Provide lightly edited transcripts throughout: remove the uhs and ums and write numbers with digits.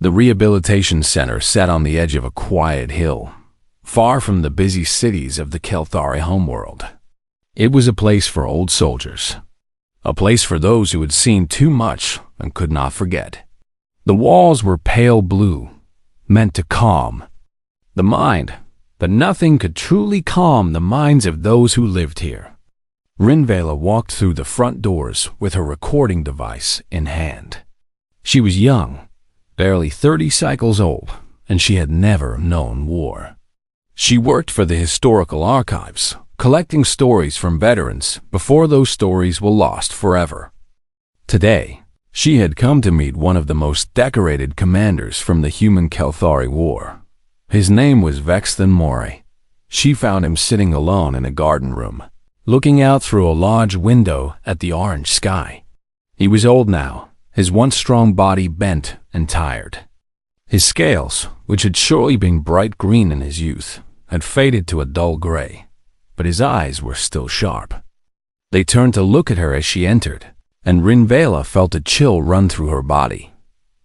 The rehabilitation center sat on the edge of a quiet hill, far from the busy cities of the Kelthari homeworld. It was a place for old soldiers, a place for those who had seen too much and could not forget. The walls were pale blue, meant to calm the mind, but nothing could truly calm the minds of those who lived here. Rinvela walked through the front doors with her recording device in hand. She was young, barely 30 cycles old, and she had never known war. She worked for the historical archives, collecting stories from veterans before those stories were lost forever. Today, she had come to meet one of the most decorated commanders from the human Kelthari War. His name was Vexton Moray. She found him sitting alone in a garden room, looking out through a large window at the orange sky. He was old now, his once strong body bent and tired. His scales, which had surely been bright green in his youth, had faded to a dull gray, but his eyes were still sharp. They turned to look at her as she entered, and Rinvela felt a chill run through her body.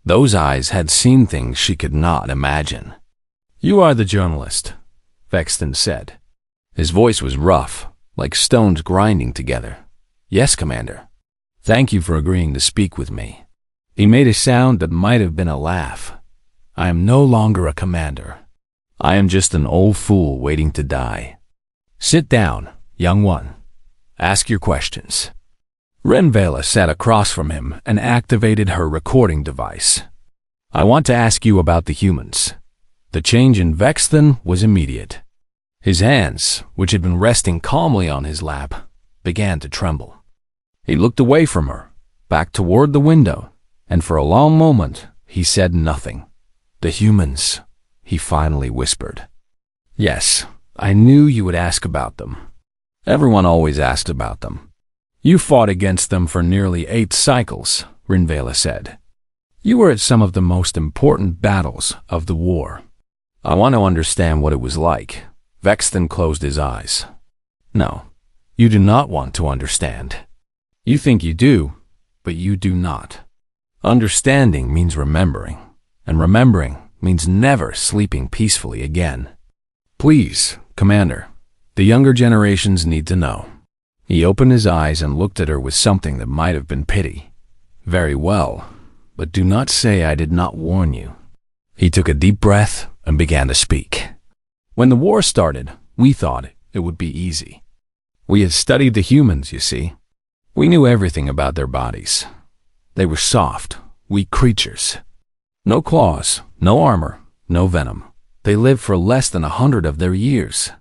Those eyes had seen things she could not imagine. "You are the journalist," Vexton said. His voice was rough, like stones grinding together. "Yes, Commander. Thank you for agreeing to speak with me." He made a sound that might have been a laugh. "I am no longer a commander. I am just an old fool waiting to die. Sit down, young one. Ask your questions." Rinvela sat across from him and activated her recording device. "I want to ask you about the humans." The change in Vexton was immediate. His hands, which had been resting calmly on his lap, began to tremble. He looked away from her, back toward the window, and for a long moment he said nothing. "The humans," he finally whispered. "Yes, I knew you would ask about them. Everyone always asked about them. You fought against them for nearly 8 cycles," Rinvela said. "You were at some of the most important battles of the war." "I want to understand what it was like." Vexton closed his eyes. "No, you do not want to understand. You think you do, but you do not. Understanding means remembering, and remembering means never sleeping peacefully again. Please, Commander, the younger generations need to know." He opened his eyes and looked at her with something that might have been pity. "Very well, but do not say I did not warn you." He took a deep breath and began to speak. "When the war started, we thought it would be easy. We had studied the humans, you see. We knew everything about their bodies. They were soft, weak creatures. No claws, no armor, no venom. They lived for less than 100 of their years.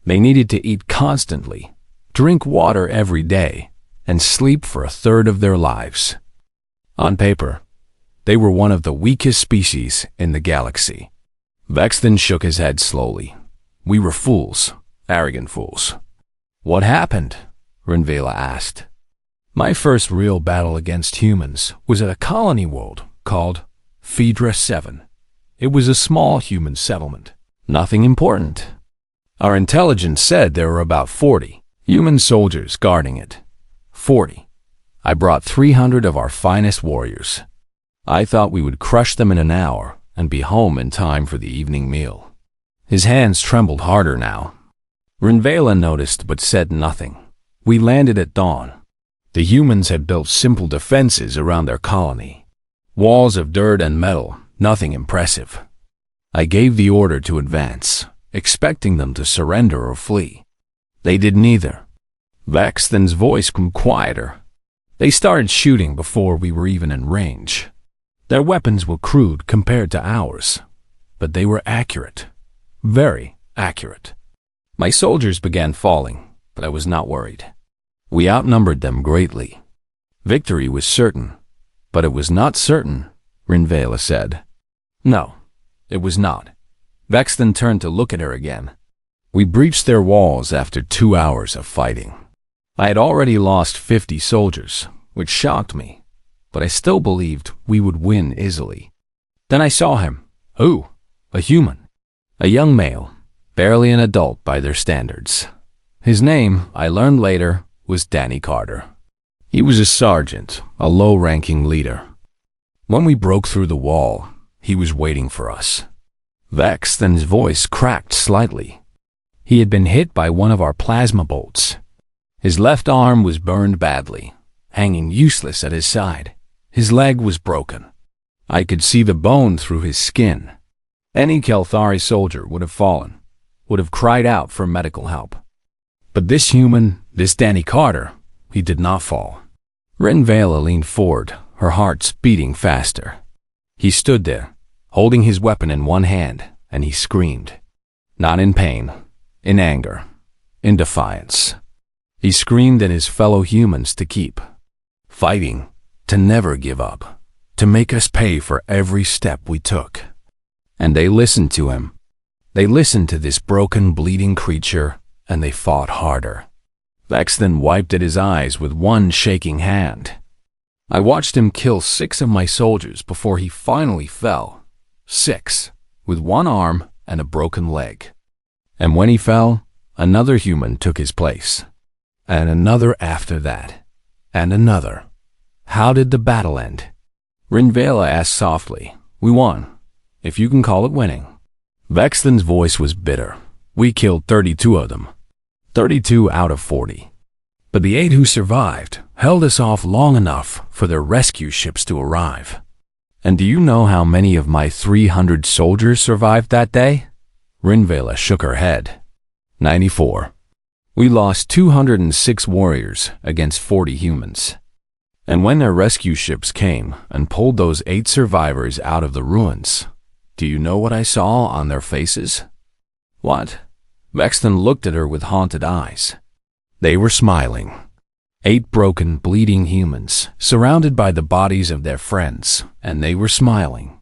They needed to eat constantly, drink water every day, and sleep for 1/3 of their lives. On paper, they were one of the weakest species in the galaxy." Vexton shook his head slowly. "We were fools, arrogant fools." "What happened?" Rinvela asked. "My first real battle against humans was at a colony world called Phaedra 7. It was a small human settlement. Nothing important. Our intelligence said there were about 40 human soldiers guarding it. 40. I brought 300 of our finest warriors. I thought we would crush them in an hour and be home in time for the evening meal." His hands trembled harder now. Rinvela noticed but said nothing. "We landed at dawn. The humans had built simple defenses around their colony. Walls of dirt and metal, nothing impressive. I gave the order to advance, expecting them to surrender or flee. They did neither." Vexton's voice grew quieter. "They started shooting before we were even in range. Their weapons were crude compared to ours, but they were accurate, very accurate. My soldiers began falling, but I was not worried. We outnumbered them greatly. Victory was certain, but it was not certain," Rinvela said. "No, it was not." Vexton turned to look at her again. "We breached their walls after 2 hours of fighting. I had already lost 50 soldiers, which shocked me, but I still believed we would win easily. Then I saw him. Who? A human. A young male, barely an adult by their standards. His name, I learned later, was Danny Carter. He was a sergeant, a low-ranking leader. When we broke through the wall, he was waiting for us. Vexton's voice cracked slightly. He had been hit by one of our plasma bolts. His left arm was burned badly, hanging useless at his side. His leg was broken. I could see the bone through his skin. Any Kelthari soldier would have fallen, would have cried out for medical help. But this human, this Danny Carter, he did not fall. Renvela leaned forward, her heart beating faster. He stood there, holding his weapon in one hand, and he screamed. Not in pain, in anger, in defiance. He screamed at his fellow humans to keep fighting, to never give up, to make us pay for every step we took. And they listened to him. They listened to this broken, bleeding creature, and they fought harder. Vexton wiped at his eyes with one shaking hand. I watched him kill 6 of my soldiers before he finally fell. 6, with one arm and a broken leg. And when he fell, another human took his place. And another after that. And another. How did the battle end? Renvela asked softly. We won, if you can call it winning. Vexton's voice was bitter. We killed 32 of them. 32 out of 40. But the 8 who survived held us off long enough for their rescue ships to arrive. And do you know how many of my 300 soldiers survived that day? Renvela shook her head. 94. We lost 206 warriors against 40 humans. And when their rescue ships came and pulled those 8 survivors out of the ruins, do you know what I saw on their faces? What? Vexton looked at her with haunted eyes. They were smiling. 8 broken, bleeding humans, surrounded by the bodies of their friends, and they were smiling.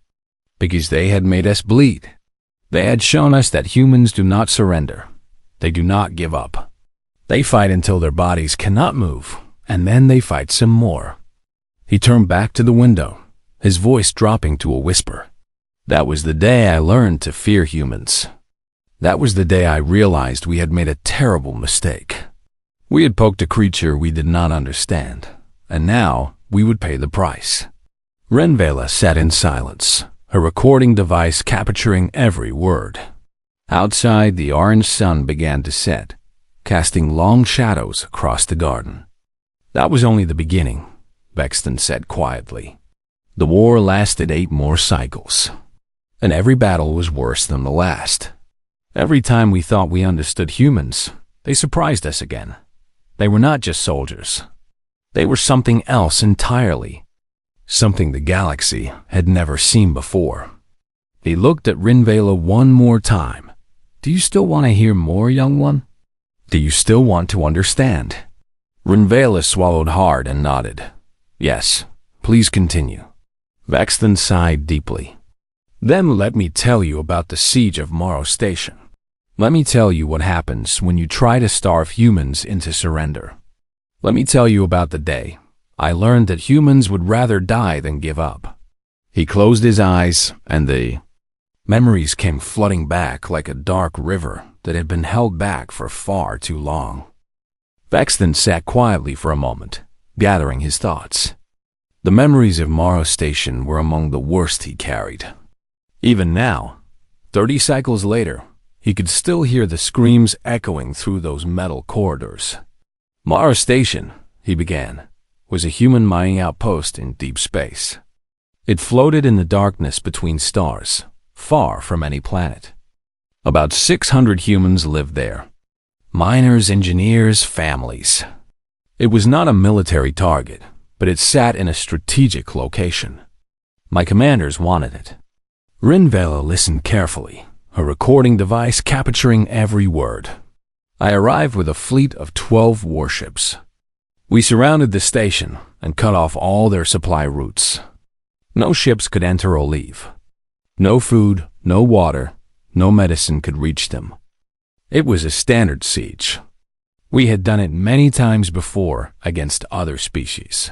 Because they had made us bleed. They had shown us that humans do not surrender. They do not give up. They fight until their bodies cannot move, and then they fight some more. He turned back to the window, his voice dropping to a whisper. That was the day I learned to fear humans. That was the day I realized we had made a terrible mistake. We had poked a creature we did not understand, and now we would pay the price. Renvela sat in silence, her recording device capturing every word. Outside, the orange sun began to set, casting long shadows across the garden. That was only the beginning, Vexton said quietly. The war lasted 8 more cycles, and every battle was worse than the last. Every time we thought we understood humans, they surprised us again. They were not just soldiers. They were something else entirely. Something the galaxy had never seen before. He looked at Renvela one more time. Do you still want to hear more, young one? Do you still want to understand? Renvela swallowed hard and nodded. Yes, please continue. Vexton sighed deeply. Then let me tell you about the siege of Morrow Station. Let me tell you what happens when you try to starve humans into surrender. Let me tell you about the day I learned that humans would rather die than give up. He closed his eyes, and the memories came flooding back like a dark river that had been held back for far too long. Vexton sat quietly for a moment, gathering his thoughts. The memories of Morrow Station were among the worst he carried. Even now, 30 cycles later, he could still hear the screams echoing through those metal corridors. Morrow Station, he began, was a human mining outpost in deep space. It floated in the darkness between stars, far from any planet. About 600 humans lived there. Miners, engineers, families. It was not a military target, but it sat in a strategic location. My commanders wanted it. Renvela listened carefully, her recording device capturing every word. I arrived with a fleet of 12 warships. We surrounded the station and cut off all their supply routes. No ships could enter or leave. No food, no water, no medicine could reach them. It was a standard siege. We had done it many times before against other species.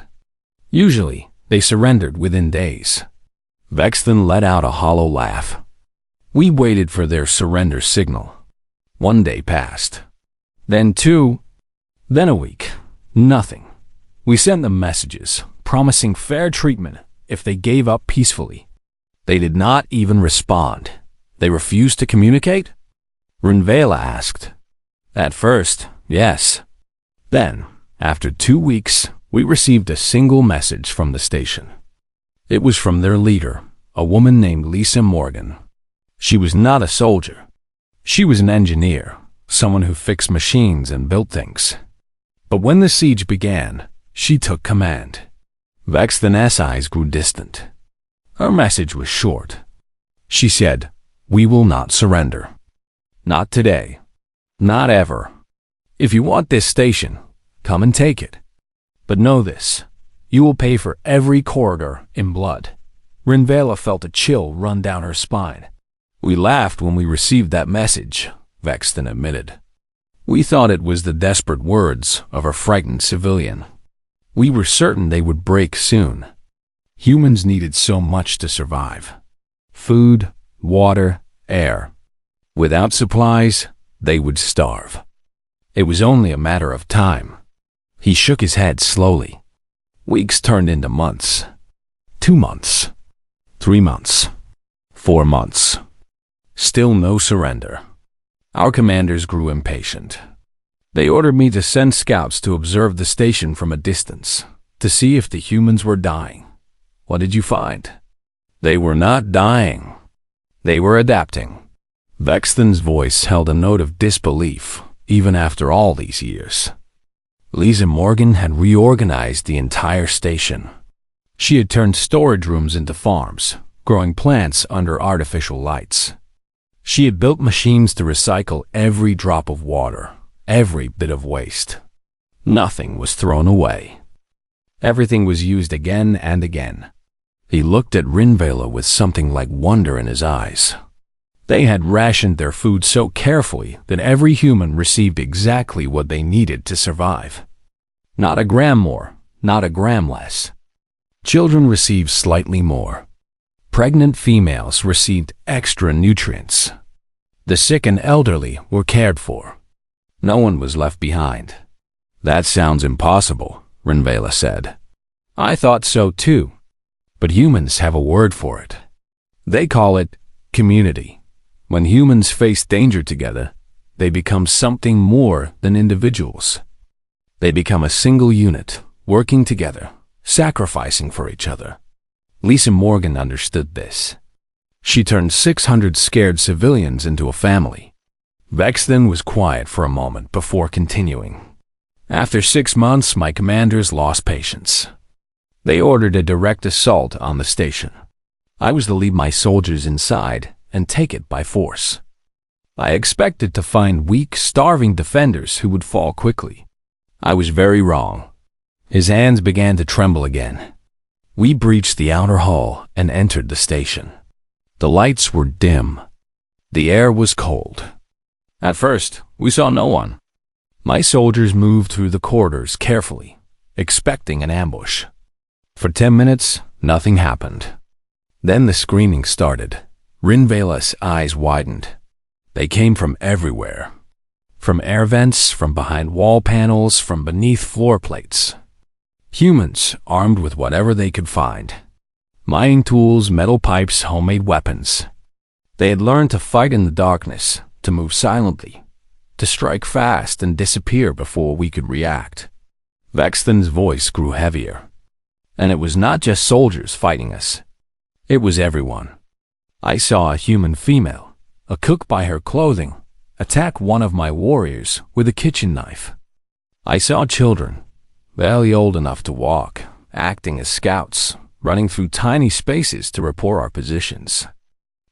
Usually, they surrendered within days. Vexton let out a hollow laugh. We waited for their surrender signal. 1 day passed. Then 2. Then a week. Nothing. We sent them messages, promising fair treatment if they gave up peacefully. They did not even respond. They refused to communicate? Rinvela asked. At first, yes. Then, after 2 weeks, we received a single message from the station. It was from their leader, a woman named Lisa Morgan. She was not a soldier. She was an engineer, someone who fixed machines and built things. But when the siege began, she took command. Vexthen's eyes grew distant. Her message was short. She said, "We will not surrender. Not today. Not ever. If you want this station, come and take it. But know this, you will pay for every corridor in blood." Rinvela felt a chill run down her spine. "We laughed when we received that message," Vexthen admitted. "We thought it was the desperate words of a frightened civilian. We were certain they would break soon. Humans needed so much to survive. Food, water, air. Without supplies, they would starve. It was only a matter of time." He shook his head slowly. Weeks turned into months. 2 months. 3 months. 4 months. Still no surrender. Our commanders grew impatient. They ordered me to send scouts to observe the station from a distance, to see if the humans were dying. What did you find? They were not dying. They were adapting. Vexthen's voice held a note of disbelief, even after all these years. Lisa Morgan had reorganized the entire station. She had turned storage rooms into farms, growing plants under artificial lights. She had built machines to recycle every drop of water, every bit of waste. Nothing was thrown away. Everything was used again and again. He looked at Rinvela with something like wonder in his eyes. They had rationed their food so carefully that every human received exactly what they needed to survive. Not a gram more, not a gram less. Children received slightly more. Pregnant females received extra nutrients. The sick and elderly were cared for. No one was left behind. "That sounds impossible," Rinvela said. "I thought so too. But humans have a word for it. They call it community. When humans face danger together, they become something more than individuals. They become a single unit, working together, sacrificing for each other." Lisa Morgan understood this. She turned 600 scared civilians into a family. Vexthen was quiet for a moment before continuing. "After 6 months, my commanders lost patience. They ordered a direct assault on the station. I was to lead my soldiers inside and take it by force. I expected to find weak, starving defenders who would fall quickly. I was very wrong." His hands began to tremble again. We breached the outer hall and entered the station. The lights were dim. The air was cold. At first, we saw no one. My soldiers moved through the corridors carefully, expecting an ambush. For 10 minutes, nothing happened. Then the screaming started. Rinvela's eyes widened. They came from everywhere. From air vents, from behind wall panels, from beneath floor plates. Humans armed with whatever they could find. Mining tools, metal pipes, homemade weapons. They had learned to fight in the darkness, to move silently, to strike fast and disappear before we could react. Vexthen's voice grew heavier. And it was not just soldiers fighting us. It was everyone. I saw a human female, a cook by her clothing, attack one of my warriors with a kitchen knife. I saw children, barely old enough to walk, acting as scouts, running through tiny spaces to report our positions.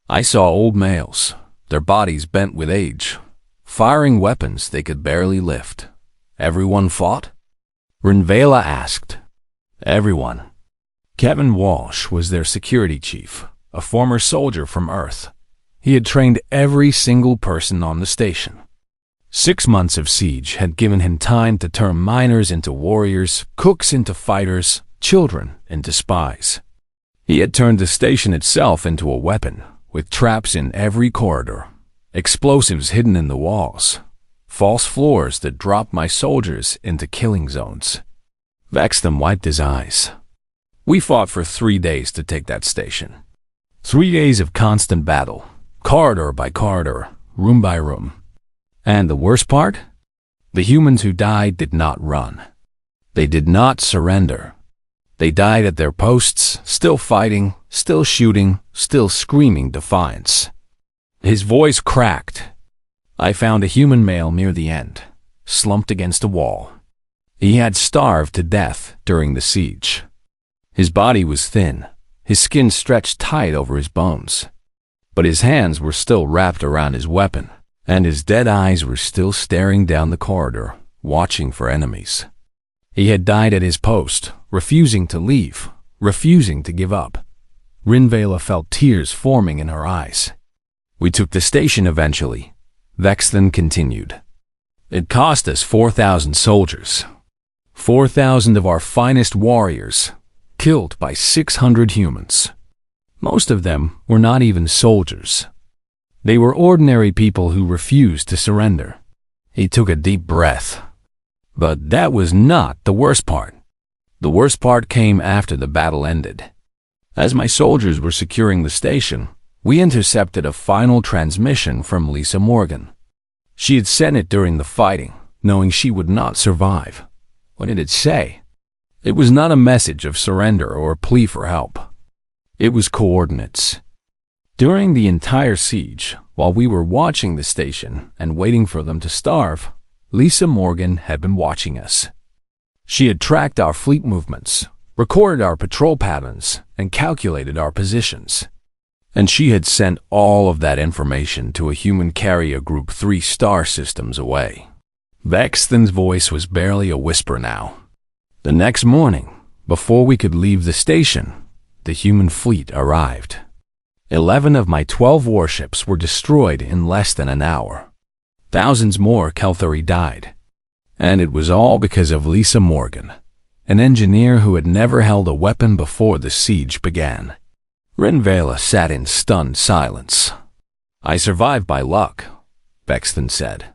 I saw old males, their bodies bent with age, firing weapons they could barely lift. Everyone fought? Rinvela asked. Everyone. Kevin Walsh was their security chief, a former soldier from Earth. He had trained every single person on the station. 6 months of siege had given him time to turn miners into warriors, cooks into fighters, children into spies. He had turned the station itself into a weapon, with traps in every corridor, explosives hidden in the walls, false floors that dropped my soldiers into killing zones. Vexthen wiped his eyes. We fought for 3 days to take that station. 3 days of constant battle, corridor by corridor, room by room. And the worst part? The humans who died did not run. They did not surrender. They died at their posts, still fighting, still shooting, still screaming defiance. His voice cracked. I found a human male near the end, slumped against a wall. He had starved to death during the siege. His body was thin, his skin stretched tight over his bones. But his hands were still wrapped around his weapon, and his dead eyes were still staring down the corridor, watching for enemies. He had died at his post, refusing to leave, refusing to give up. Rinvela felt tears forming in her eyes. We took the station eventually. Vex then continued. It cost us 4,000 soldiers. 4,000 of our finest warriors, killed by 600 humans. Most of them were not even soldiers. They were ordinary people who refused to surrender. He took a deep breath. But that was not the worst part. The worst part came after the battle ended. As my soldiers were securing the station, we intercepted a final transmission from Lisa Morgan. She had sent it during the fighting, knowing she would not survive. What did it say? It was not a message of surrender or a plea for help. It was coordinates. During the entire siege, while we were watching the station and waiting for them to starve, Lisa Morgan had been watching us. She had tracked our fleet movements, recorded our patrol patterns, and calculated our positions. And she had sent all of that information to a human carrier group 3 star systems away. Vexton's voice was barely a whisper now. The next morning, before we could leave the station, the human fleet arrived. 11 of my 12 warships were destroyed in less than an hour. Thousands more Kelthari died. And it was all because of Lisa Morgan, an engineer who had never held a weapon before the siege began. Rinvela sat in stunned silence. I survived by luck, Vexton said.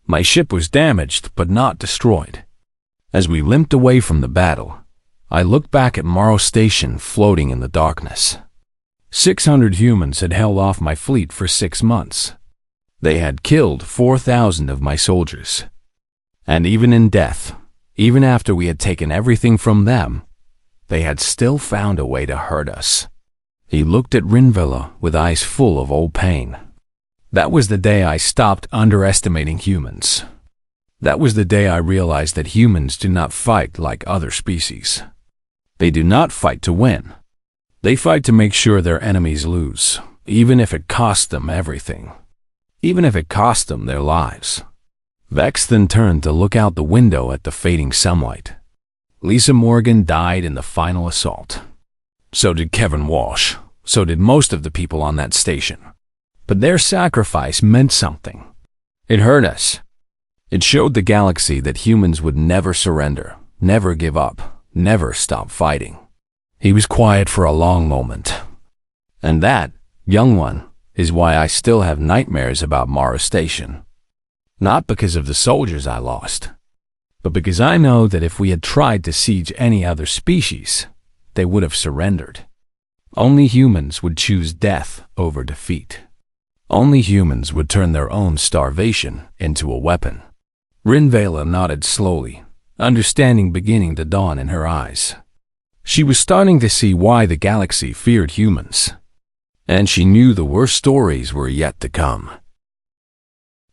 My ship was damaged but not destroyed. As we limped away from the battle, I looked back at Morrow Station floating in the darkness. 600 humans had held off my fleet for 6 months. They had killed 4,000 of my soldiers. And even in death, even after we had taken everything from them, they had still found a way to hurt us. He looked at Rinvela with eyes full of old pain. That was the day I stopped underestimating humans. That was the day I realized that humans do not fight like other species. They do not fight to win. They fight to make sure their enemies lose, even if it costs them everything. Even if it costs them their lives. Vex then turned to look out the window at the fading sunlight. Lisa Morgan died in the final assault. So did Kevin Walsh. So did most of the people on that station. But their sacrifice meant something. It hurt us. It showed the galaxy that humans would never surrender, never give up, never stop fighting. He was quiet for a long moment. And that, young one, is why I still have nightmares about Morrow Station. Not because of the soldiers I lost, but because I know that if we had tried to siege any other species, they would have surrendered. Only humans would choose death over defeat. Only humans would turn their own starvation into a weapon. Rinvela nodded slowly, understanding beginning to dawn in her eyes. She was starting to see why the galaxy feared humans. And she knew the worst stories were yet to come.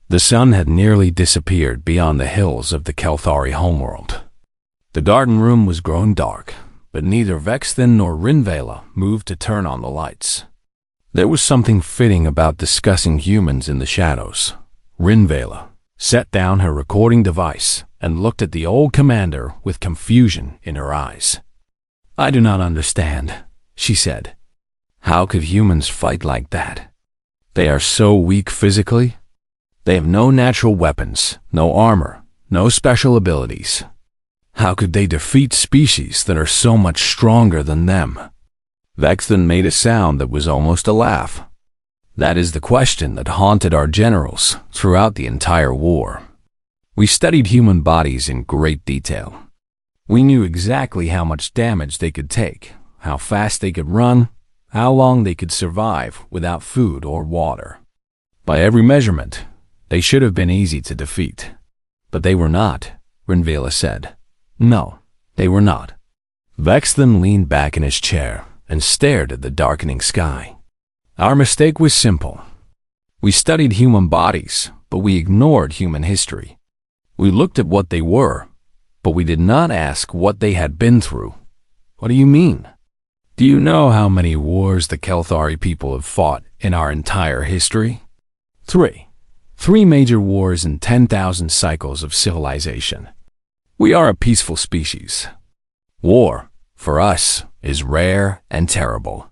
The sun had nearly disappeared beyond the hills of the Kelthari homeworld. The garden room was growing dark, but neither Vexton nor Rinvela moved to turn on the lights. There was something fitting about discussing humans in the shadows. Rinvela set down her recording device and looked at the old commander with confusion in her eyes. I do not understand, she said. How could humans fight like that? They are so weak physically. They have no natural weapons, no armor, no special abilities. How could they defeat species that are so much stronger than them? Vexton made a sound that was almost a laugh. That is the question that haunted our generals throughout the entire war. We studied human bodies in great detail. We knew exactly how much damage they could take, how fast they could run, how long they could survive without food or water. By every measurement, they should have been easy to defeat. But they were not, Renvela said. No, they were not. Vexton leaned back in his chair and stared at the darkening sky. Our mistake was simple. We studied human bodies, but we ignored human history. We looked at what they were, but we did not ask what they had been through. What do you mean? Do you know how many wars the Kelthari people have fought in our entire history? 3. 3 major wars and 10,000 cycles of civilization. We are a peaceful species. War, for us, is rare and terrible.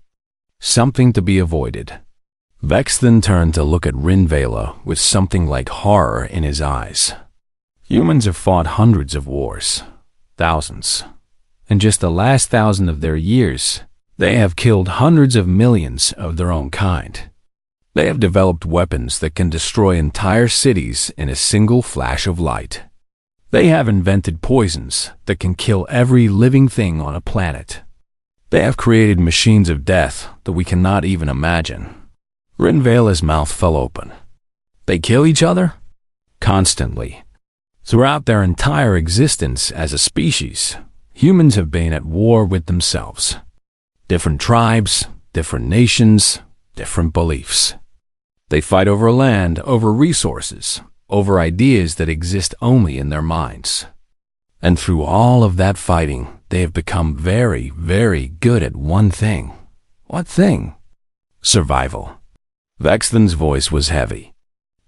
Something to be avoided. Vexton turned to look at Renvela with something like horror in his eyes. Humans have fought hundreds of wars, thousands. In just the last 1,000 of their years, they have killed hundreds of millions of their own kind. They have developed weapons that can destroy entire cities in a single flash of light. They have invented poisons that can kill every living thing on a planet. They have created machines of death that we cannot even imagine. Renvela's mouth fell open. They kill each other? Constantly. Throughout their entire existence as a species, humans have been at war with themselves. Different tribes, different nations, different beliefs. They fight over land, over resources, over ideas that exist only in their minds. And through all of that fighting, they have become very, very good at one thing. What thing? Survival. Vexton's voice was heavy.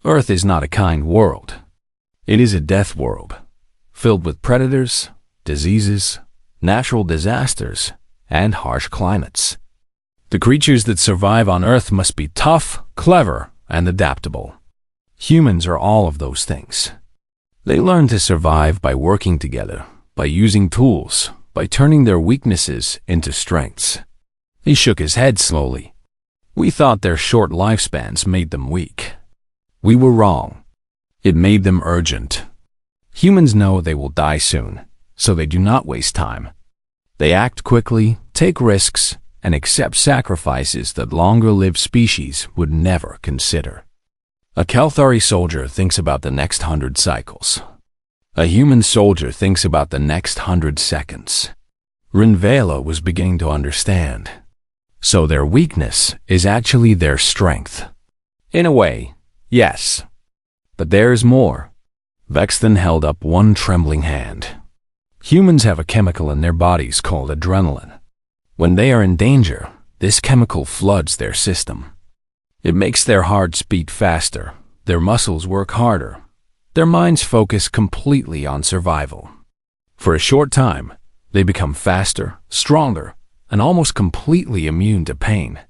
Earth is not a kind world. It is a death world, filled with predators, diseases, natural disasters, and harsh climates. The creatures that survive on Earth must be tough, clever, and adaptable. Humans are all of those things. They learn to survive by working together, by using tools, by turning their weaknesses into strengths. He shook his head slowly. We thought their short lifespans made them weak. We were wrong. It made them urgent. Humans know they will die soon, so they do not waste time. They act quickly, take risks, and accept sacrifices that longer-lived species would never consider. A Kelthari soldier thinks about the next 100 cycles. A human soldier thinks about the next 100 seconds. Renvela was beginning to understand. So their weakness is actually their strength. In a way, yes. But there is more. Vexton held up one trembling hand. Humans have a chemical in their bodies called adrenaline. When they are in danger, this chemical floods their system. It makes their hearts beat faster, their muscles work harder, their minds focus completely on survival. For a short time, they become faster, stronger, and almost completely immune to pain.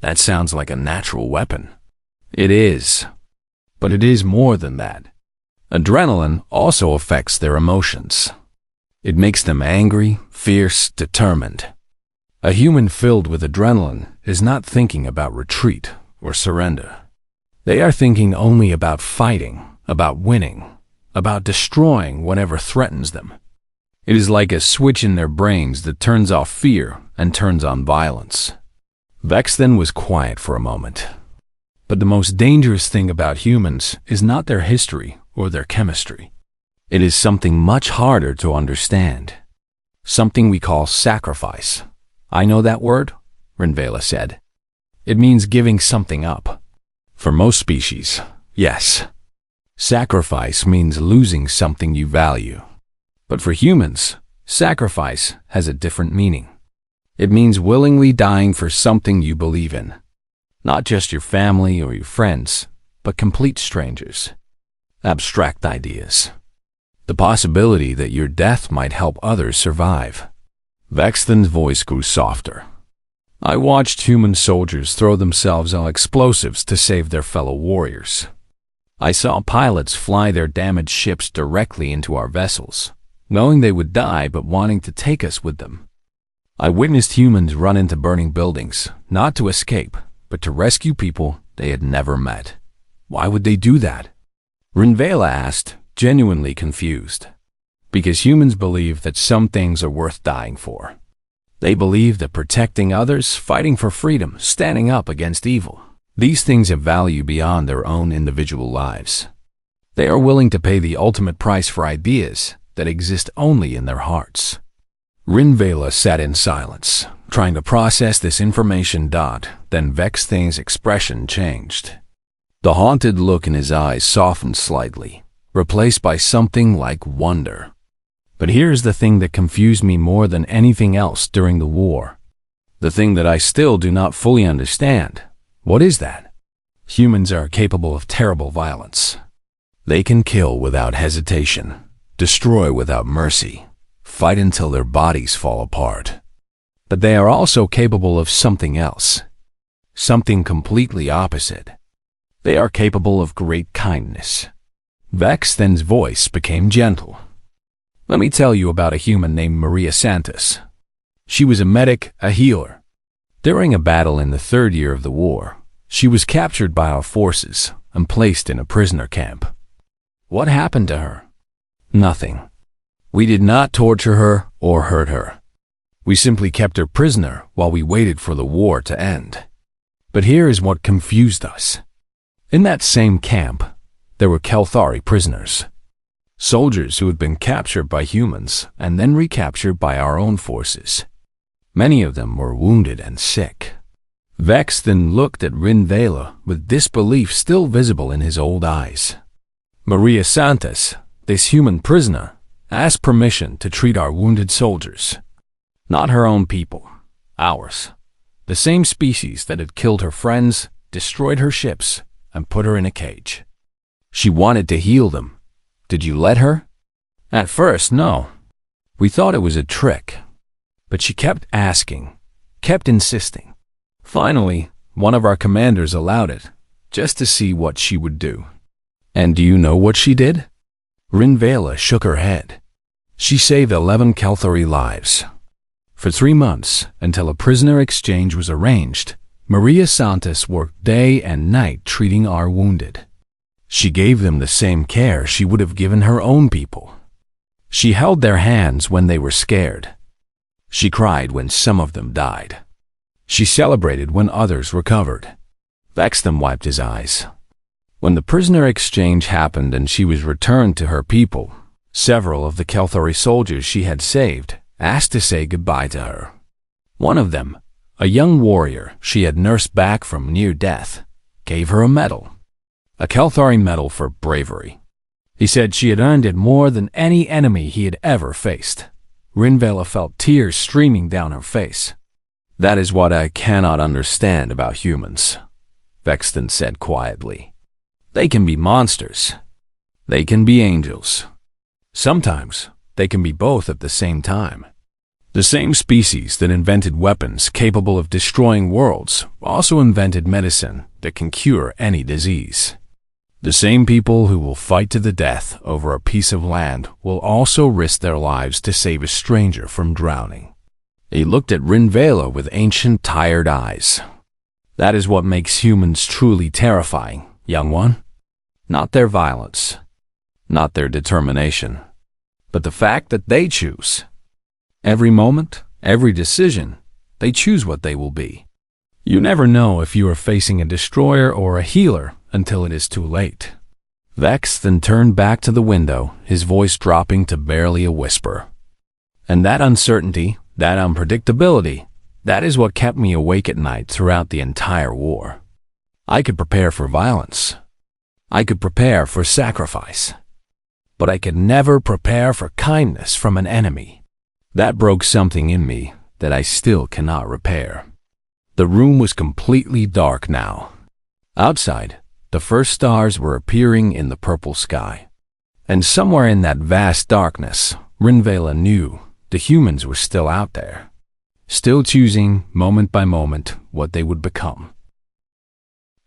That sounds like a natural weapon. It is. But it is more than that. Adrenaline also affects their emotions. It makes them angry, fierce, determined. A human filled with adrenaline is not thinking about retreat or surrender. They are thinking only about fighting, about winning, about destroying whatever threatens them. It is like a switch in their brains that turns off fear and turns on violence. Vexton was quiet for a moment. But the most dangerous thing about humans is not their history or their chemistry. It is something much harder to understand. Something we call sacrifice. I know that word, Renvela said. It means giving something up. For most species, yes. Sacrifice means losing something you value. But for humans, sacrifice has a different meaning. It means willingly dying for something you believe in. Not just your family or your friends, but complete strangers. Abstract ideas. The possibility that your death might help others survive. Vexton's voice grew softer. I watched human soldiers throw themselves on explosives to save their fellow warriors. I saw pilots fly their damaged ships directly into our vessels, knowing they would die but wanting to take us with them. I witnessed humans run into burning buildings, not to escape, but to rescue people they had never met. Why would they do that? Renvela asked, genuinely confused. Because humans believe that some things are worth dying for. They believe that protecting others, fighting for freedom, standing up against evil, these things have value beyond their own individual lives. They are willing to pay the ultimate price for ideas that exist only in their hearts. Rinvela sat in silence, trying to process this information. Then Vexthane's expression changed. The haunted look in his eyes softened slightly, replaced by something like wonder. But here's the thing that confused me more than anything else during the war. The thing that I still do not fully understand. What is that? Humans are capable of terrible violence. They can kill without hesitation, destroy without mercy, fight until their bodies fall apart. But they are also capable of something else, something completely opposite. They are capable of great kindness. Vexthane's voice became gentle. Let me tell you about a human named Maria Santos. She was a medic, a healer. During a battle in the 3rd year of the war, she was captured by our forces and placed in a prisoner camp. What happened to her? Nothing. We did not torture her or hurt her. We simply kept her prisoner while we waited for the war to end. But here is what confused us. In that same camp, there were Kelthari prisoners. Soldiers who had been captured by humans and then recaptured by our own forces. Many of them were wounded and sick. Vexthane looked at Rinvela with disbelief still visible in his old eyes. Maria Santos, this human prisoner, asked permission to treat our wounded soldiers. Not her own people, ours. The same species that had killed her friends, destroyed her ships, and put her in a cage. She wanted to heal them. Did you let her? At first, no. We thought it was a trick. But she kept asking, kept insisting. Finally, one of our commanders allowed it, just to see what she would do. And do you know what she did? Rinvela shook her head. She saved 11 Kelthari lives. For 3 months, until a prisoner exchange was arranged, Maria Santos worked day and night treating our wounded. She gave them the same care she would have given her own people. She held their hands when they were scared. She cried when some of them died. She celebrated when others recovered. Vexthane wiped his eyes. When the prisoner exchange happened and she was returned to her people, several of the Kelthari soldiers she had saved asked to say goodbye to her. One of them, a young warrior she had nursed back from near death, gave her a medal. A Kelthari medal for bravery. He said she had earned it more than any enemy he had ever faced. Rinvela felt tears streaming down her face. That is what I cannot understand about humans, Vexthane said quietly. They can be monsters. They can be angels. Sometimes they can be both at the same time. The same species that invented weapons capable of destroying worlds also invented medicine that can cure any disease. The same people who will fight to the death over a piece of land will also risk their lives to save a stranger from drowning. He looked at Rinvela with ancient, tired eyes. That is what makes humans truly terrifying, young one. Not their violence, not their determination, but the fact that they choose. Every moment, every decision, they choose what they will be. You never know if you are facing a destroyer or a healer until it is too late. Vexthane turned back to the window, his voice dropping to barely a whisper. And that uncertainty, that unpredictability, that is what kept me awake at night throughout the entire war. I could prepare for violence. I could prepare for sacrifice. But I could never prepare for kindness from an enemy. That broke something in me that I still cannot repair. The room was completely dark now. Outside, the first stars were appearing in the purple sky. And somewhere in that vast darkness, Rinvela knew the humans were still out there, still choosing, moment by moment, what they would become.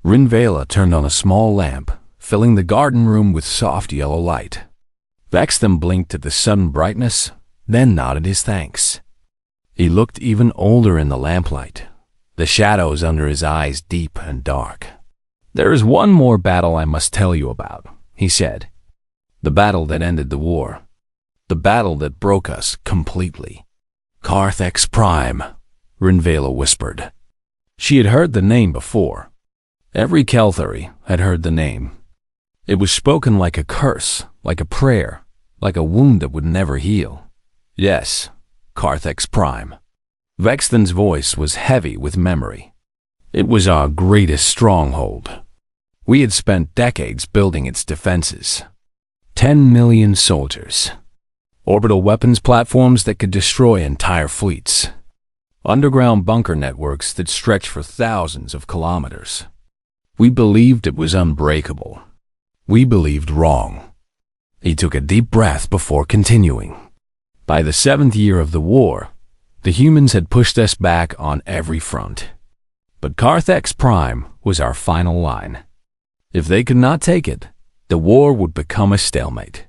Rinvela turned on a small lamp, filling the garden room with soft yellow light. Vexthane blinked at the sudden brightness, then nodded his thanks. He looked even older in the lamplight, the shadows under his eyes deep and dark. There is one more battle I must tell you about, he said. The battle that ended the war. The battle that broke us completely. Carthex Prime, Rinvela whispered. She had heard the name before. Every Kelthari had heard the name. It was spoken like a curse, like a prayer, like a wound that would never heal. Yes, Carthex Prime. Vexton's voice was heavy with memory. It was our greatest stronghold. We had spent decades building its defenses. 10 million soldiers. Orbital weapons platforms that could destroy entire fleets. Underground bunker networks that stretched for thousands of kilometers. We believed it was unbreakable. We believed wrong. He took a deep breath before continuing. By the 7th year of the war, the humans had pushed us back on every front. But Carthex Prime was our final line. If they could not take it, the war would become a stalemate.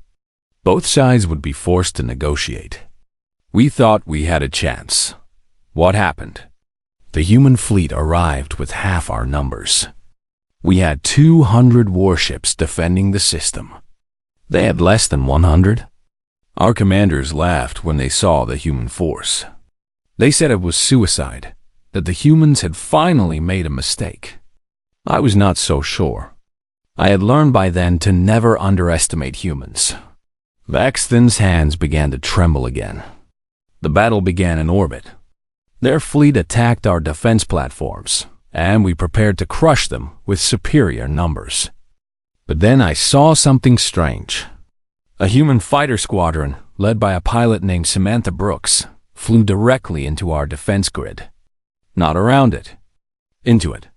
Both sides would be forced to negotiate. We thought we had a chance. What happened? The human fleet arrived with half our numbers. We had 200 warships defending the system. They had less than 100. Our commanders laughed when they saw the human force. They said it was suicide, that the humans had finally made a mistake. I was not so sure. I had learned by then to never underestimate humans. Vexton's hands began to tremble again. The battle began in orbit. Their fleet attacked our defense platforms, and we prepared to crush them with superior numbers. But then I saw something strange. A human fighter squadron, led by a pilot named Samantha Brooks, flew directly into our defense grid. Not around it. Into it.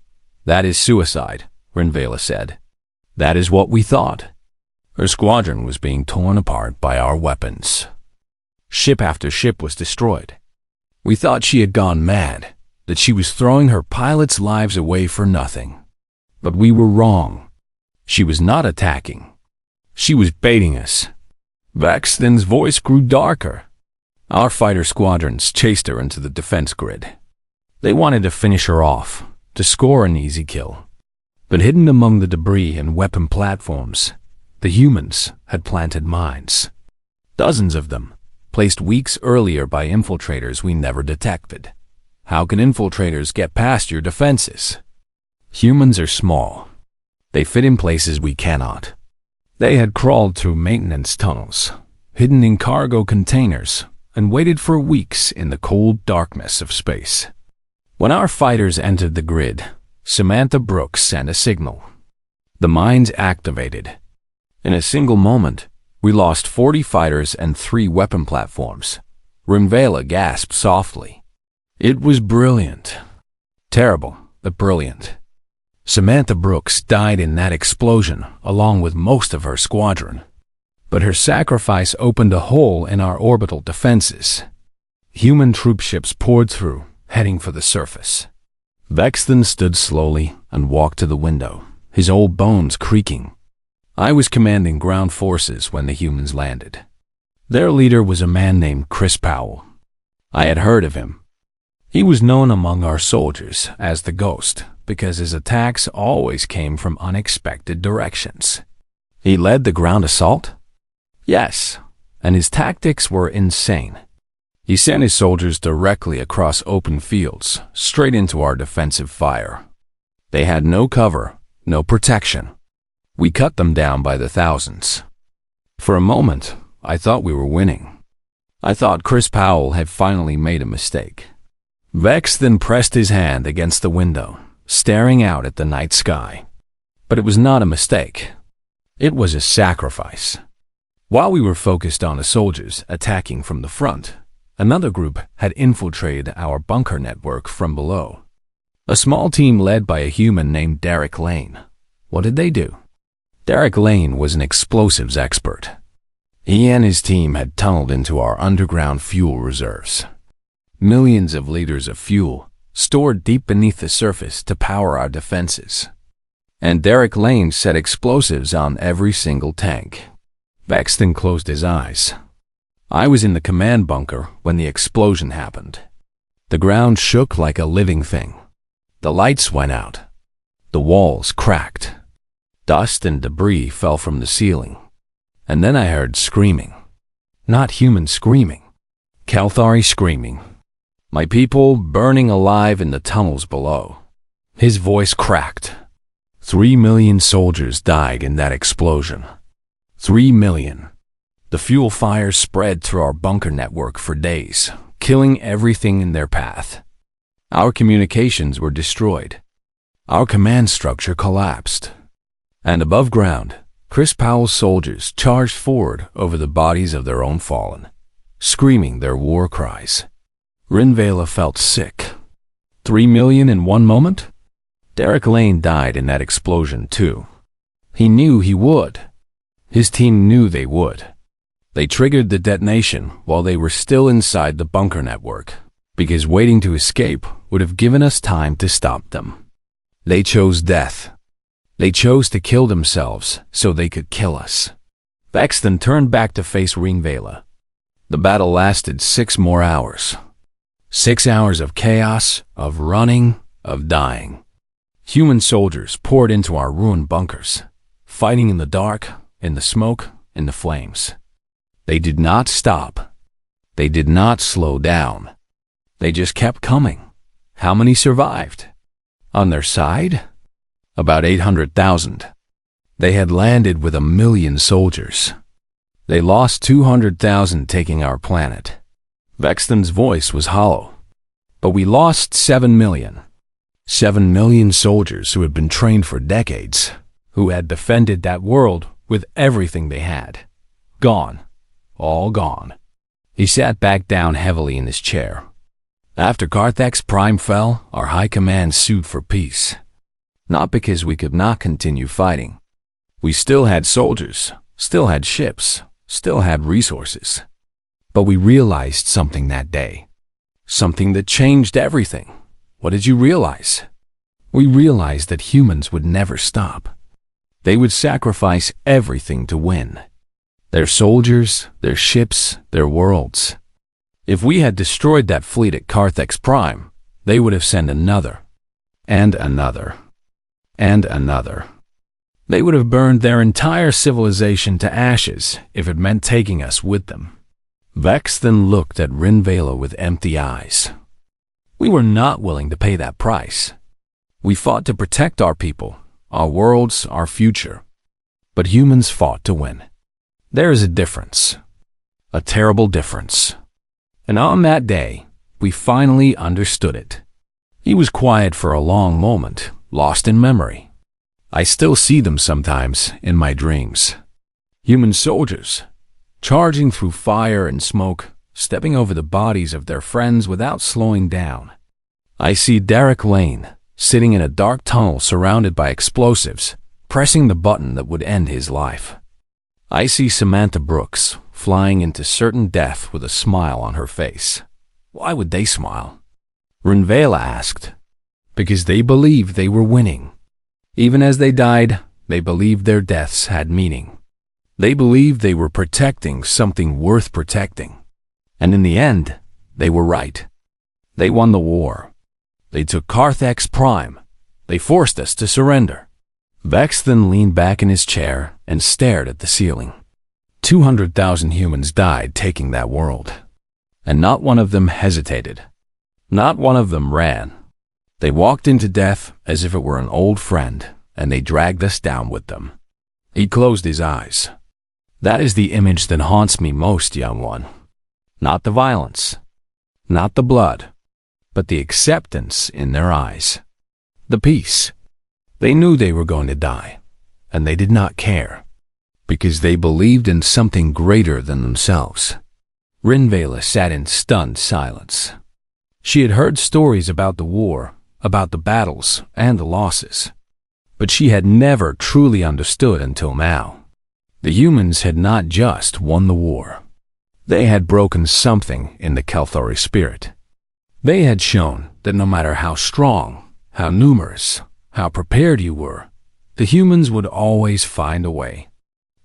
That is suicide, Rinvela said. That is what we thought. Her squadron was being torn apart by our weapons. Ship after ship was destroyed. We thought she had gone mad, that she was throwing her pilots' lives away for nothing. But we were wrong. She was not attacking. She was baiting us. Vexton's voice grew darker. Our fighter squadrons chased her into the defense grid. They wanted to finish her off, to score an easy kill. But hidden among the debris and weapon platforms, the humans had planted mines. Dozens of them, placed weeks earlier by infiltrators we never detected. How can infiltrators get past your defenses? Humans are small. They fit in places we cannot. They had crawled through maintenance tunnels, hidden in cargo containers, and waited for weeks in the cold darkness of space. When our fighters entered the grid, Samantha Brooks sent a signal. The mines activated. In a single moment, we lost 40 fighters and 3 weapon platforms. Rinvela gasped softly. It was brilliant. Terrible, but brilliant. Samantha Brooks died in that explosion, along with most of her squadron. But her sacrifice opened a hole in our orbital defenses. Human troop ships poured through, heading for the surface. Vexton stood slowly and walked to the window, his old bones creaking. I was commanding ground forces when the humans landed. Their leader was a man named Chris Powell. I had heard of him. He was known among our soldiers as the Ghost because his attacks always came from unexpected directions. He led the ground assault? Yes, and his tactics were insane. He sent his soldiers directly across open fields, straight into our defensive fire. They had no cover, no protection. We cut them down by the thousands. For a moment, I thought we were winning. I thought Chris Powell had finally made a mistake. Vex then pressed his hand against the window, staring out at the night sky. But it was not a mistake. It was a sacrifice. While we were focused on the soldiers attacking from the front, another group had infiltrated our bunker network from below. A small team led by a human named Derek Lane. What did they do? Derek Lane was an explosives expert. He and his team had tunneled into our underground fuel reserves. Millions of liters of fuel stored deep beneath the surface to power our defenses. And Derek Lane set explosives on every single tank. Vexton closed his eyes. I was in the command bunker when the explosion happened. The ground shook like a living thing. The lights went out. The walls cracked. Dust and debris fell from the ceiling. And then I heard screaming. Not human screaming. Kelthari screaming. My people burning alive in the tunnels below. His voice cracked. 3 million soldiers died in that explosion. 3 million. The fuel fires spread through our bunker network for days, killing everything in their path. Our communications were destroyed. Our command structure collapsed. And above ground, Chris Powell's soldiers charged forward over the bodies of their own fallen, screaming their war cries. Rinvela felt sick. 3 million in one moment? Derek Lane died in that explosion too. He knew he would. His team knew they would. They triggered the detonation while they were still inside the bunker network, because waiting to escape would have given us time to stop them. They chose death. They chose to kill themselves so they could kill us. Vexton turned back to face Rinvela. The battle lasted 6 more hours. 6 hours of chaos, of running, of dying. Human soldiers poured into our ruined bunkers, fighting in the dark, in the smoke, in the flames. They did not stop. They did not slow down. They just kept coming. How many survived? On their side? About 800,000. They had landed with 1 million soldiers. They lost 200,000 taking our planet. Vexton's voice was hollow. But we lost 7 million. 7 million soldiers who had been trained for decades, who had defended that world with everything they had. Gone. All gone. He sat back down heavily in his chair. After Carthax Prime fell, our high command sued for peace. Not because we could not continue fighting. We still had soldiers, still had ships, still had resources. But we realized something that day. Something that changed everything. What did you realize? We realized that humans would never stop. They would sacrifice everything to win. Their soldiers, their ships, their worlds. If we had destroyed that fleet at Carthax Prime, they would have sent another, and another, and another. They would have burned their entire civilization to ashes if it meant taking us with them. Vex then looked at Rinvela with empty eyes. We were not willing to pay that price. We fought to protect our people, our worlds, our future. But humans fought to win. There is a difference. A terrible difference. And on that day, we finally understood it. He was quiet for a long moment, lost in memory. I still see them sometimes in my dreams. Human soldiers, charging through fire and smoke, stepping over the bodies of their friends without slowing down. I see Derek Lane, sitting in a dark tunnel surrounded by explosives, pressing the button that would end his life. I see Samantha Brooks, flying into certain death with a smile on her face. Why would they smile? Rinvela asked. Because they believed they were winning. Even as they died, they believed their deaths had meaning. They believed they were protecting something worth protecting. And in the end, they were right. They won the war. They took Carthax Prime. They forced us to surrender. Vex then leaned back in his chair and stared at the ceiling. 200,000 humans died taking that world. And not one of them hesitated. Not one of them ran. They walked into death as if it were an old friend, and they dragged us down with them. He closed his eyes. That is the image that haunts me most, young one. Not the violence, not the blood, but the acceptance in their eyes. The peace. They knew they were going to die, and they did not care, because they believed in something greater than themselves. Rinvela sat in stunned silence. She had heard stories about the war, about the battles and the losses, but she had never truly understood until now. The humans had not just won the war. They had broken something in the Kelthari spirit. They had shown that no matter how strong, how numerous, how prepared you were, the humans would always find a way.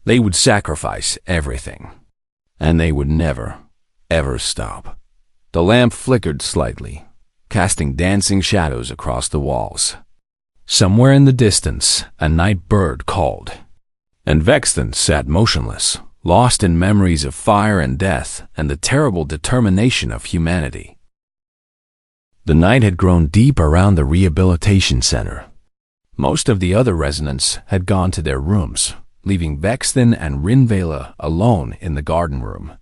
They would sacrifice everything. And they would never, ever stop. The lamp flickered slightly, casting dancing shadows across the walls. Somewhere in the distance, a night bird called. And Vexton sat motionless, lost in memories of fire and death and the terrible determination of humanity. The night had grown deep around the rehabilitation center. Most of the other residents had gone to their rooms, leaving Vexton and Rinvela alone in the garden room.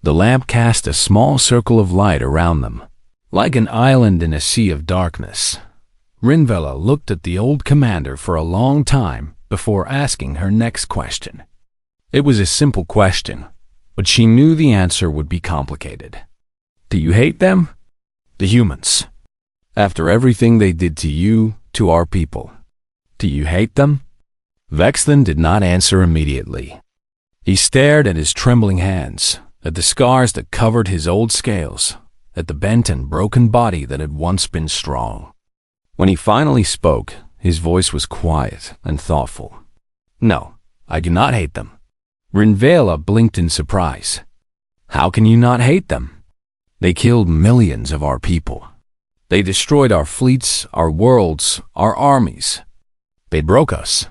The lamp cast a small circle of light around them, like an island in a sea of darkness. Rinvela looked at the old commander for a long time before asking her next question. It was a simple question, but she knew the answer would be complicated. Do you hate them? The humans. After everything they did to you, to our people. Do you hate them? Vexton did not answer immediately. He stared at his trembling hands, at the scars that covered his old scales, at the bent and broken body that had once been strong. When he finally spoke, his voice was quiet and thoughtful. No, I do not hate them. Rinvela blinked in surprise. How can you not hate them? They killed millions of our people. They destroyed our fleets, our worlds, our armies. They broke us.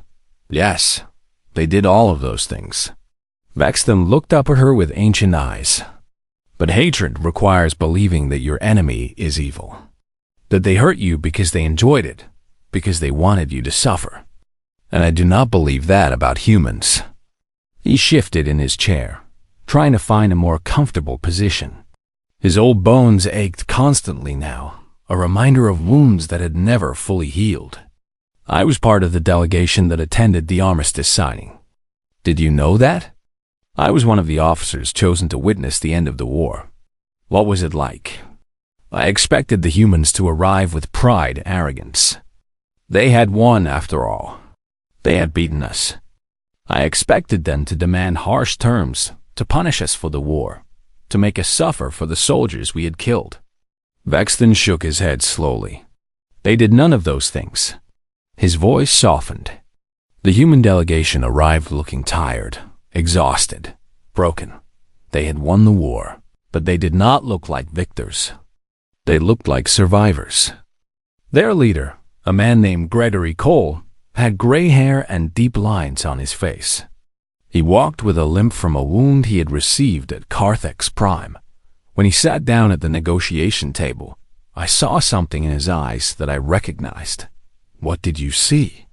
Yes, they did all of those things. Vexton looked up at her with ancient eyes. But hatred requires believing that your enemy is evil. That they hurt you because they enjoyed it, because they wanted you to suffer. And I do not believe that about humans. He shifted in his chair, trying to find a more comfortable position. His old bones ached constantly now, a reminder of wounds that had never fully healed. I was part of the delegation that attended the armistice signing. Did you know that? I was one of the officers chosen to witness the end of the war. What was it like? I expected the humans to arrive with pride and arrogance. They had won after all. They had beaten us. I expected them to demand harsh terms, to punish us for the war, to make us suffer for the soldiers we had killed. Vexton shook his head slowly. They did none of those things. His voice softened. The human delegation arrived looking tired, exhausted, broken. They had won the war, but they did not look like victors. They looked like survivors. Their leader, a man named Gregory Cole, had gray hair and deep lines on his face. He walked with a limp from a wound he had received at Carthex Prime. When he sat down at the negotiation table, I saw something in his eyes that I recognized. What did you see?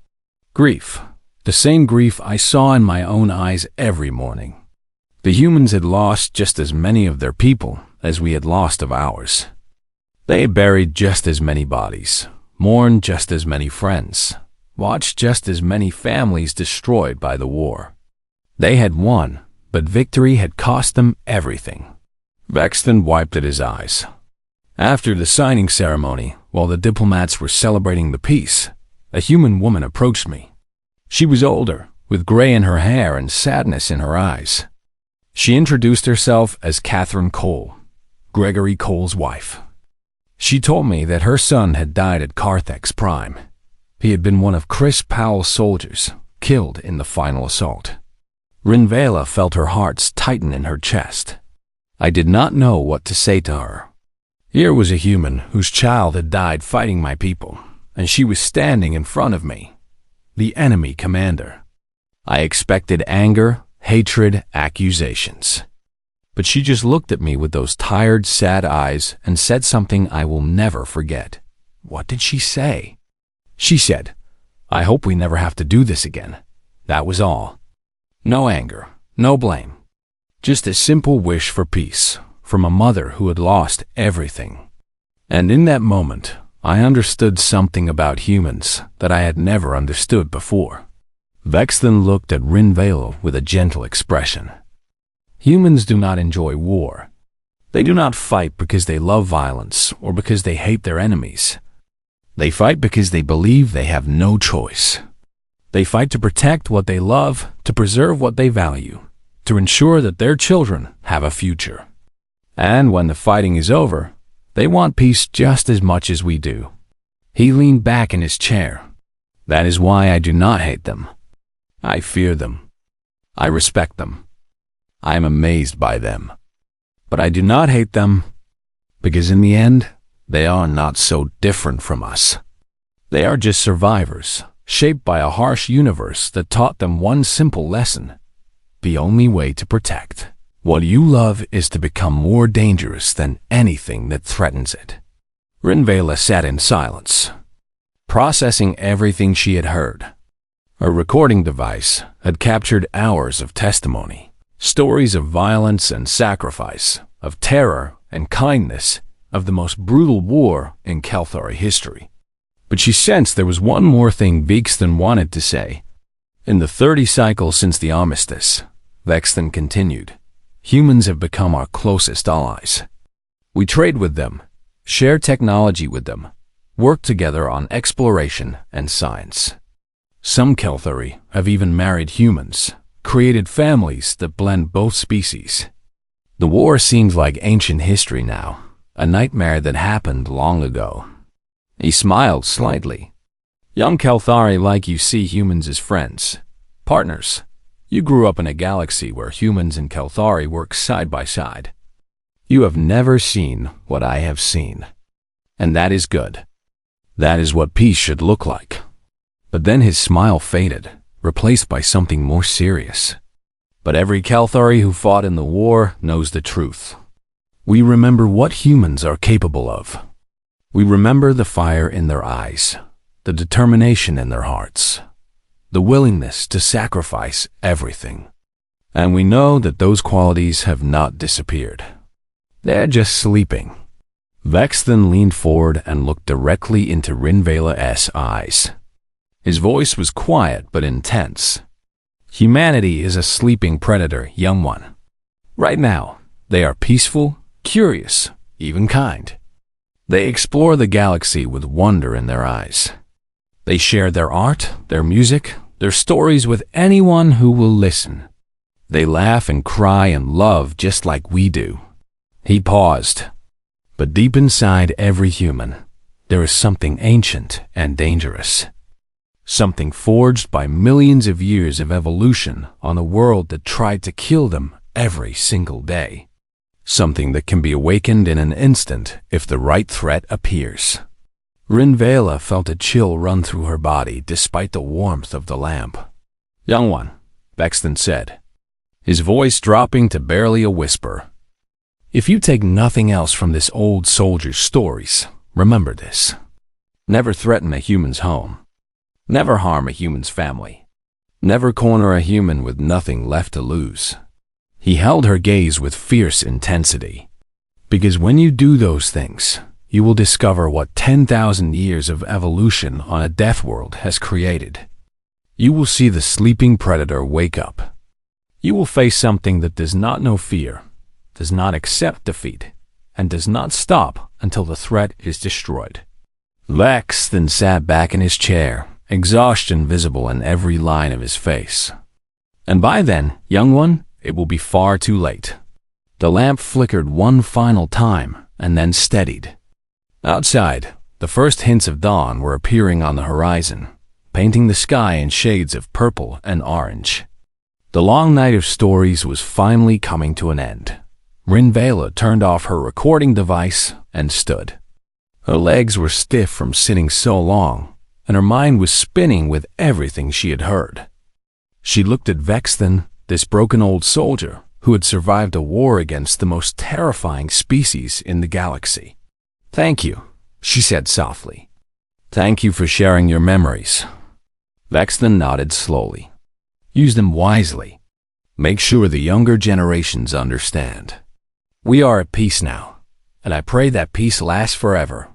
Grief. The same grief I saw in my own eyes every morning. The humans had lost just as many of their people as we had lost of ours. They had buried just as many bodies, mourned just as many friends, watched just as many families destroyed by the war. They had won, but victory had cost them everything. Vexton wiped at his eyes. After the signing ceremony, while the diplomats were celebrating the peace, a human woman approached me. She was older, with gray in her hair and sadness in her eyes. She introduced herself as Catherine Cole, Gregory Cole's wife. She told me that her son had died at Carthex Prime. He had been one of Chris Powell's soldiers, killed in the final assault. Rinvela felt her heart tighten in her chest. I did not know what to say to her. Here was a human whose child had died fighting my people, and she was standing in front of me, the enemy commander. I expected anger, hatred, accusations. But she just looked at me with those tired, sad eyes and said something I will never forget. What did she say? She said, "I hope we never have to do this again." That was all. No anger, no blame. Just a simple wish for peace from a mother who had lost everything. And in that moment, I understood something about humans that I had never understood before. Vexton looked at Rinvela with a gentle expression. Humans do not enjoy war. They do not fight because they love violence or because they hate their enemies. They fight because they believe they have no choice. They fight to protect what they love, to preserve what they value, to ensure that their children have a future. And when the fighting is over, they want peace just as much as we do. He leaned back in his chair. That is why I do not hate them. I fear them. I respect them. I am amazed by them. But I do not hate them, because in the end, they are not so different from us. They are just survivors, shaped by a harsh universe that taught them one simple lesson. the only way to protect what you love is to become more dangerous than anything that threatens it. Rinvela sat in silence, processing everything she had heard. Her recording device had captured hours of testimony, stories of violence and sacrifice, of terror and kindness, of the most brutal war in Kelthari history. But she sensed there was one more thing Vexton wanted to say. In the 30 cycles since the armistice, Vexton continued, humans have become our closest allies. We trade with them, share technology with them, work together on exploration and science. Some Kelthari have even married humans, created families that blend both species. The war seems like ancient history now, a nightmare that happened long ago. He smiled slightly. Young Kelthari like you see humans as friends, partners. You grew up in a galaxy where humans and Kelthari work side by side. You have never seen what I have seen. And that is good. That is what peace should look like. But then his smile faded, replaced by something more serious. But every Kelthari who fought in the war knows the truth. We remember what humans are capable of. We remember the fire in their eyes, the determination in their hearts, the willingness to sacrifice everything. And we know that those qualities have not disappeared. They're just sleeping. Vex then leaned forward and looked directly into Rinvela's eyes. His voice was quiet but intense. Humanity is a sleeping predator, young one. Right now, they are peaceful, curious, even kind. They explore the galaxy with wonder in their eyes. They share their art, their music, their stories with anyone who will listen. They laugh and cry and love just like we do. He paused. But deep inside every human, there is something ancient and dangerous. Something forged by millions of years of evolution on a world that tried to kill them every single day. Something that can be awakened in an instant if the right threat appears. Rinvela felt a chill run through her body despite the warmth of the lamp. Young one, Vexton said, his voice dropping to barely a whisper. If you take nothing else from this old soldier's stories, remember this. Never threaten a human's home. Never harm a human's family. Never corner a human with nothing left to lose. He held her gaze with fierce intensity. Because when you do those things, you will discover what 10,000 years of evolution on a death world has created. You will see the sleeping predator wake up. You will face something that does not know fear, does not accept defeat, and does not stop until the threat is destroyed. Vex then sat back in his chair, exhaustion visible in every line of his face. And by then, young one, it will be far too late. The lamp flickered one final time and then steadied. Outside, the first hints of dawn were appearing on the horizon, painting the sky in shades of purple and orange. The long night of stories was finally coming to an end. Rinvela turned off her recording device and stood. Her legs were stiff from sitting so long, and her mind was spinning with everything she had heard. She looked at Vexton, this broken old soldier who had survived a war against the most terrifying species in the galaxy. Thank you, she said softly. Thank you for sharing your memories. Vexton nodded slowly. Use them wisely. Make sure the younger generations understand. We are at peace now, and I pray that peace lasts forever.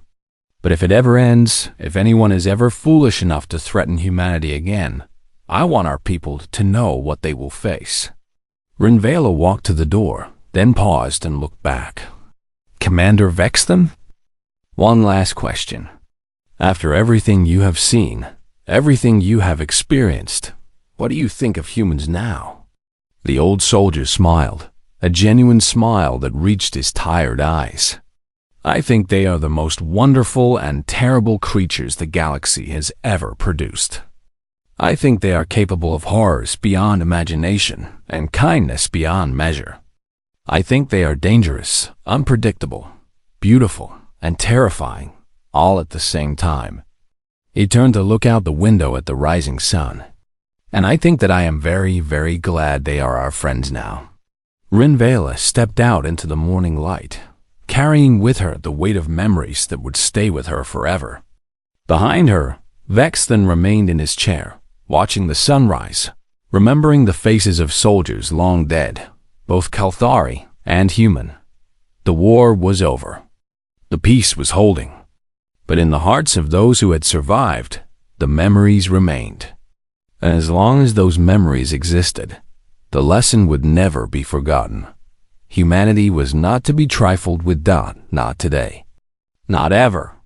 But if it ever ends, if anyone is ever foolish enough to threaten humanity again, I want our people to know what they will face. Rinvela walked to the door, then paused and looked back. Commander Vexton? One last question. After everything you have seen, everything you have experienced, what do you think of humans now? The old soldier smiled, a genuine smile that reached his tired eyes. I think they are the most wonderful and terrible creatures the galaxy has ever produced. I think they are capable of horrors beyond imagination and kindness beyond measure. I think they are dangerous, unpredictable, beautiful, and terrifying, all at the same time. He turned to look out the window at the rising sun. And I think that I am very, very glad they are our friends now. Rinvela stepped out into the morning light, carrying with her the weight of memories that would stay with her forever. Behind her, Vex then remained in his chair, watching the sunrise, remembering the faces of soldiers long dead, both Kelthari and human. The war was over. The peace was holding. But in the hearts of those who had survived, the memories remained. And as long as those memories existed, the lesson would never be forgotten. Humanity was not to be trifled with, not today. Not ever.